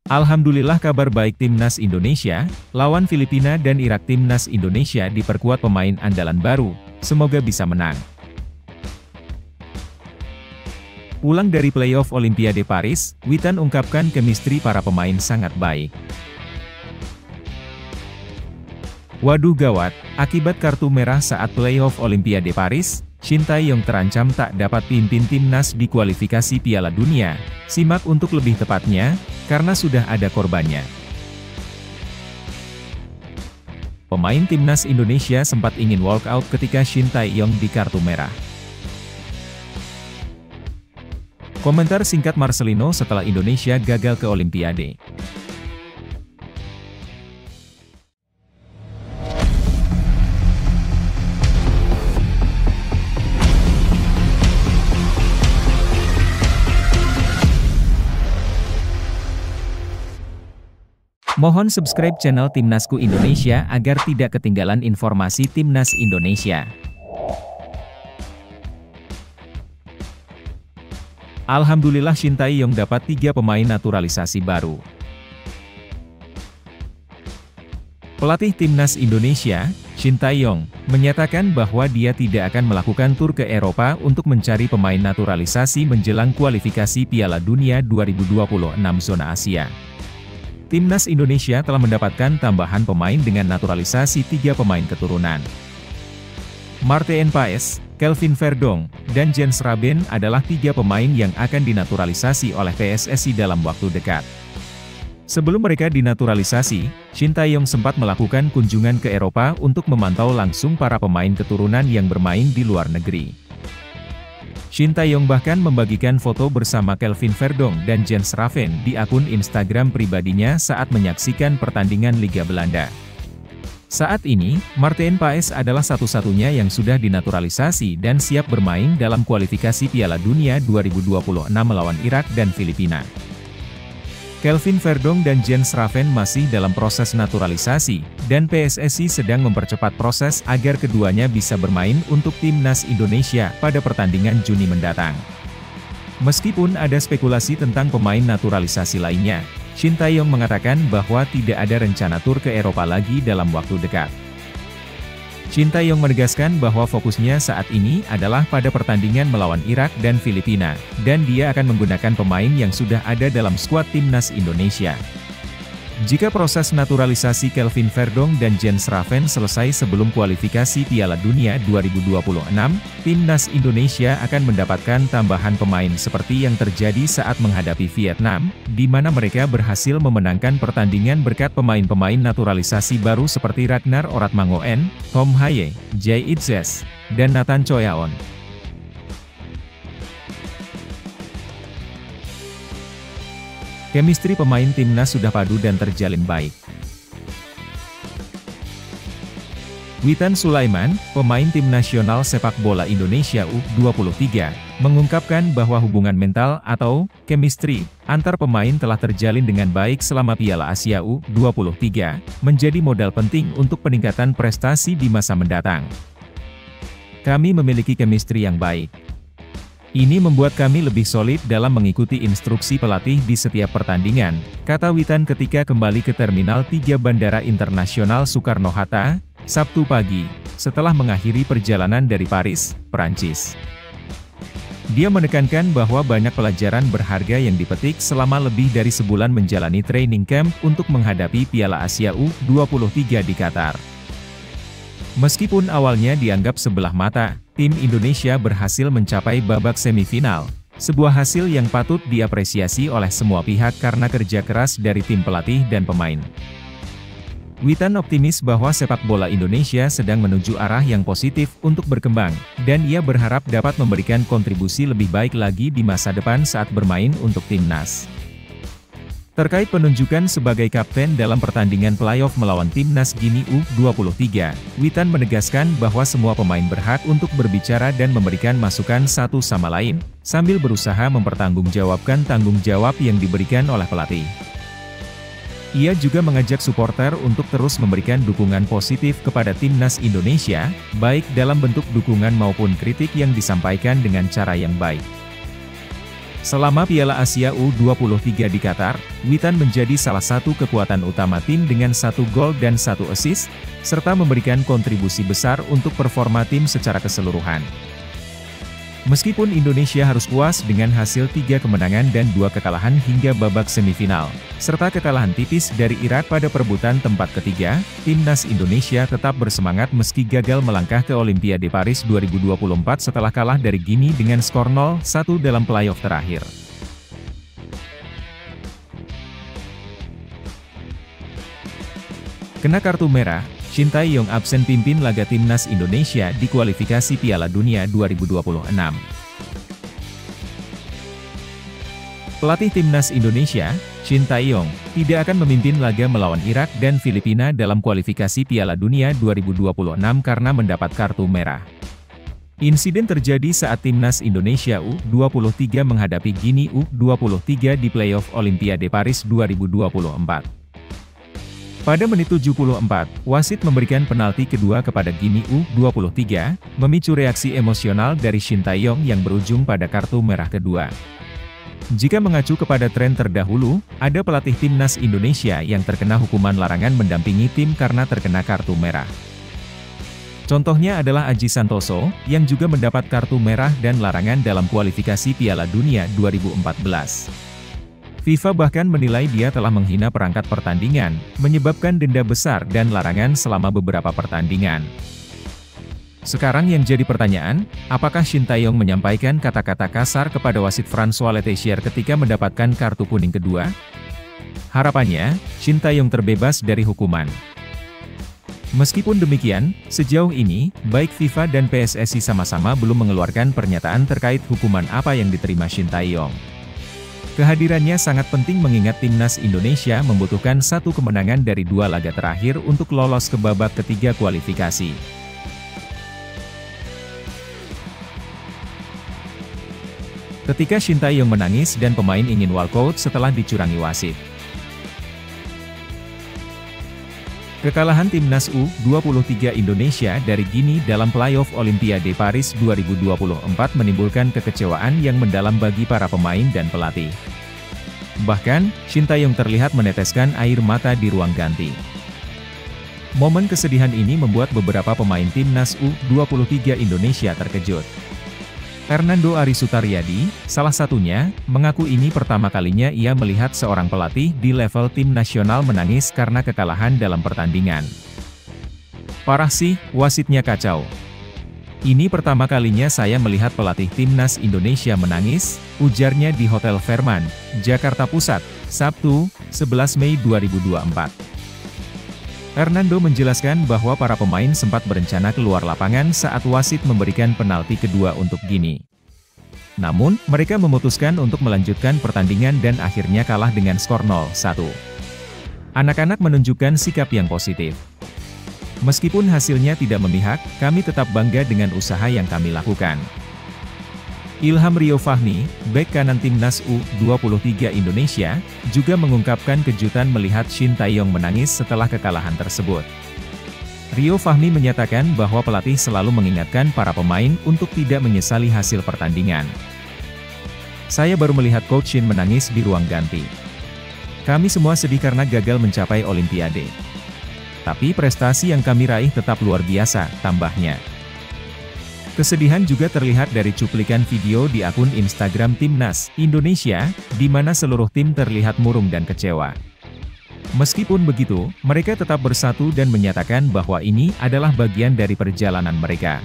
Alhamdulillah kabar baik Timnas Indonesia, lawan Filipina dan Irak. Timnas Indonesia diperkuat pemain andalan baru, semoga bisa menang. Pulang dari playoff Olimpiade Paris, Witan ungkapkan chemistry para pemain sangat baik. Waduh gawat, akibat kartu merah saat playoff Olimpiade Paris, Shin Tae-yong terancam tak dapat pimpin timnas di kualifikasi Piala Dunia. Simak untuk lebih tepatnya, karena sudah ada korbannya. Pemain timnas Indonesia sempat ingin walk out ketika Shin Tae-yong di kartu merah. Komentar singkat Marcelino setelah Indonesia gagal ke Olimpiade. Mohon subscribe channel Timnasku Indonesia agar tidak ketinggalan informasi Timnas Indonesia. Alhamdulillah Shin Tae-yong dapat 3 pemain naturalisasi baru. Pelatih Timnas Indonesia, Shin Tae-yong, menyatakan bahwa dia tidak akan melakukan tur ke Eropa untuk mencari pemain naturalisasi menjelang kualifikasi Piala Dunia 2026 zona Asia. Timnas Indonesia telah mendapatkan tambahan pemain dengan naturalisasi 3 pemain keturunan. Marten Paes, Kelvin Verdong, dan Jens Raben adalah 3 pemain yang akan dinaturalisasi oleh PSSI dalam waktu dekat. Sebelum mereka dinaturalisasi, Shin Tae-yong sempat melakukan kunjungan ke Eropa untuk memantau langsung para pemain keturunan yang bermain di luar negeri. Shin Tae-yong bahkan membagikan foto bersama Kelvin Verdong dan Jens Raben di akun Instagram pribadinya saat menyaksikan pertandingan Liga Belanda. Saat ini, Marten Paes adalah satu-satunya yang sudah dinaturalisasi dan siap bermain dalam kualifikasi Piala Dunia 2026 melawan Irak dan Filipina. Kelvin Verdong dan Jens Raben masih dalam proses naturalisasi, dan PSSI sedang mempercepat proses agar keduanya bisa bermain untuk Timnas Indonesia pada pertandingan Juni mendatang. Meskipun ada spekulasi tentang pemain naturalisasi lainnya, Shin Tae-yong mengatakan bahwa tidak ada rencana tur ke Eropa lagi dalam waktu dekat. Shin Tae-yong menegaskan bahwa fokusnya saat ini adalah pada pertandingan melawan Irak dan Filipina, dan dia akan menggunakan pemain yang sudah ada dalam skuad Timnas Indonesia. Jika proses naturalisasi Kelvin Verdong dan Jens Raben selesai sebelum kualifikasi Piala Dunia 2026, Timnas Indonesia akan mendapatkan tambahan pemain seperti yang terjadi saat menghadapi Vietnam, di mana mereka berhasil memenangkan pertandingan berkat pemain-pemain naturalisasi baru seperti Ragnar Oratmangoen, Tom Haye, Jay Itzes, dan Nathan Choyaon. Chemistry pemain timnas sudah padu dan terjalin baik. Witan Sulaiman, pemain tim nasional sepak bola Indonesia U23, mengungkapkan bahwa hubungan mental atau chemistry antar pemain telah terjalin dengan baik selama Piala Asia U23, menjadi modal penting untuk peningkatan prestasi di masa mendatang. Kami memiliki chemistry yang baik. Ini membuat kami lebih solid dalam mengikuti instruksi pelatih di setiap pertandingan, kata Witan ketika kembali ke Terminal 3 Bandara Internasional Soekarno-Hatta, Sabtu pagi, setelah mengakhiri perjalanan dari Paris, Prancis. Dia menekankan bahwa banyak pelajaran berharga yang dipetik selama lebih dari sebulan menjalani training camp untuk menghadapi Piala Asia U23 di Qatar. Meskipun awalnya dianggap sebelah mata, tim Indonesia berhasil mencapai babak semifinal, sebuah hasil yang patut diapresiasi oleh semua pihak karena kerja keras dari tim pelatih dan pemain. Witan optimis bahwa sepak bola Indonesia sedang menuju arah yang positif untuk berkembang, dan ia berharap dapat memberikan kontribusi lebih baik lagi di masa depan saat bermain untuk timnas. Terkait penunjukan sebagai kapten dalam pertandingan playoff melawan Timnas Guinea U23, Witan menegaskan bahwa semua pemain berhak untuk berbicara dan memberikan masukan satu sama lain, sambil berusaha mempertanggungjawabkan tanggung jawab yang diberikan oleh pelatih. Ia juga mengajak supporter untuk terus memberikan dukungan positif kepada Timnas Indonesia, baik dalam bentuk dukungan maupun kritik yang disampaikan dengan cara yang baik. Selama Piala Asia U23 di Qatar, Witan menjadi salah satu kekuatan utama tim dengan 1 gol dan 1 assist, serta memberikan kontribusi besar untuk performa tim secara keseluruhan. Meskipun Indonesia harus puas dengan hasil 3 kemenangan dan 2 kekalahan hingga babak semifinal, serta kekalahan tipis dari Irak pada perebutan tempat ketiga, timnas Indonesia tetap bersemangat meski gagal melangkah ke Olimpiade Paris 2024 setelah kalah dari Gini dengan skor 0-1 dalam playoff terakhir. Kena kartu merah, Shin Tae-yong absen pimpin laga timnas Indonesia di kualifikasi Piala Dunia 2026. Pelatih timnas Indonesia, Shin Tae-yong, tidak akan memimpin laga melawan Irak dan Filipina dalam kualifikasi Piala Dunia 2026 karena mendapat kartu merah. Insiden terjadi saat timnas Indonesia U23 menghadapi Gini U23 di playoff Olimpiade Paris 2024. Pada menit 74, wasit memberikan penalti kedua kepada Gini U23, memicu reaksi emosional dari Shin Tae-yong yang berujung pada kartu merah kedua. Jika mengacu kepada tren terdahulu, ada pelatih timnas Indonesia yang terkena hukuman larangan mendampingi tim karena terkena kartu merah. Contohnya adalah Aji Santoso, yang juga mendapat kartu merah dan larangan dalam kualifikasi Piala Dunia 2014. FIFA bahkan menilai dia telah menghina perangkat pertandingan, menyebabkan denda besar dan larangan selama beberapa pertandingan. Sekarang yang jadi pertanyaan, apakah Shin Tae-yong menyampaikan kata-kata kasar kepada wasit François Letessier ketika mendapatkan kartu kuning kedua? Harapannya, Shin Tae-yong terbebas dari hukuman. Meskipun demikian, sejauh ini, baik FIFA dan PSSI sama-sama belum mengeluarkan pernyataan terkait hukuman apa yang diterima Shin Tae-yong. Kehadirannya sangat penting mengingat timnas Indonesia membutuhkan 1 kemenangan dari 2 laga terakhir untuk lolos ke babak ketiga kualifikasi. Ketika Shin Tae-yong menangis dan pemain ingin walkout setelah dicurangi wasit. Kekalahan timnas U23 Indonesia dari Gini dalam playoff Olimpiade Paris 2024 menimbulkan kekecewaan yang mendalam bagi para pemain dan pelatih. Bahkan, Shin Tae-yong terlihat meneteskan air mata di ruang ganti. Momen kesedihan ini membuat beberapa pemain timnas U23 Indonesia terkejut. Fernando Arisutaryadi, salah satunya, mengaku ini pertama kalinya ia melihat seorang pelatih di level tim nasional menangis karena kekalahan dalam pertandingan. Parah sih, wasitnya kacau. Ini pertama kalinya saya melihat pelatih timnas Indonesia menangis, ujarnya di Hotel Fairmont, Jakarta Pusat, Sabtu, 11 Mei 2024. Fernando menjelaskan bahwa para pemain sempat berencana keluar lapangan saat wasit memberikan penalti kedua untuk Gini. Namun, mereka memutuskan untuk melanjutkan pertandingan dan akhirnya kalah dengan skor 0-1. Anak-anak menunjukkan sikap yang positif. Meskipun hasilnya tidak memihak, kami tetap bangga dengan usaha yang kami lakukan. Ilham Rio Fahmi, bek kanan timnas U23 Indonesia, juga mengungkapkan kejutan melihat Shin Tae-yong menangis setelah kekalahan tersebut. Rio Fahmi menyatakan bahwa pelatih selalu mengingatkan para pemain untuk tidak menyesali hasil pertandingan. Saya baru melihat Coach Shin menangis di ruang ganti. Kami semua sedih karena gagal mencapai Olimpiade. Tapi prestasi yang kami raih tetap luar biasa, tambahnya. Kesedihan juga terlihat dari cuplikan video di akun Instagram Timnas Indonesia, di mana seluruh tim terlihat murung dan kecewa. Meskipun begitu, mereka tetap bersatu dan menyatakan bahwa ini adalah bagian dari perjalanan mereka.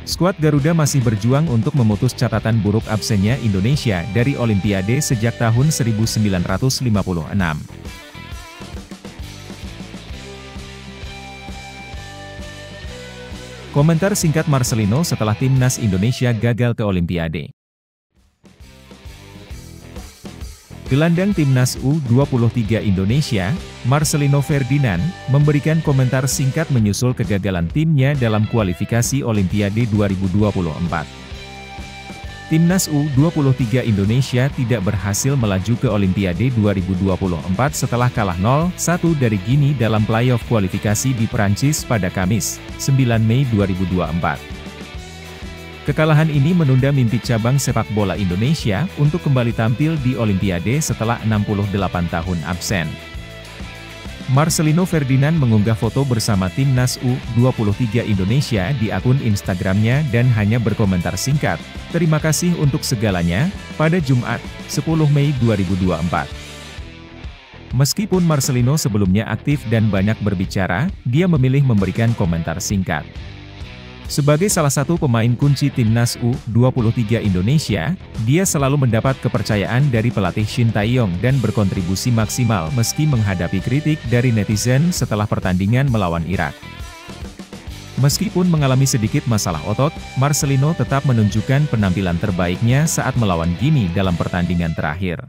Skuad Garuda masih berjuang untuk memutus catatan buruk absennya Indonesia dari Olimpiade sejak tahun 1956. Komentar singkat Marcelino setelah timnas Indonesia gagal ke Olimpiade. Gelandang timnas U23 Indonesia, Marcelino Ferdinand, memberikan komentar singkat menyusul kegagalan timnya dalam kualifikasi Olimpiade 2024. Timnas U23 Indonesia tidak berhasil melaju ke Olimpiade 2024 setelah kalah 0-1 dari Gini dalam playoff kualifikasi di Perancis pada Kamis, 9 Mei 2024. Kekalahan ini menunda mimpi cabang sepak bola Indonesia untuk kembali tampil di Olimpiade setelah 68 tahun absen. Marcelino Ferdinand mengunggah foto bersama Timnas U23 Indonesia di akun Instagramnya dan hanya berkomentar singkat, "Terima kasih untuk segalanya," pada Jumat, 10 Mei 2024. Meskipun Marcelino sebelumnya aktif dan banyak berbicara, dia memilih memberikan komentar singkat. Sebagai salah satu pemain kunci Timnas U23 Indonesia, dia selalu mendapat kepercayaan dari pelatih Shin Tae-yong dan berkontribusi maksimal meski menghadapi kritik dari netizen setelah pertandingan melawan Irak. Meskipun mengalami sedikit masalah otot, Marcelino tetap menunjukkan penampilan terbaiknya saat melawan Guinea dalam pertandingan terakhir.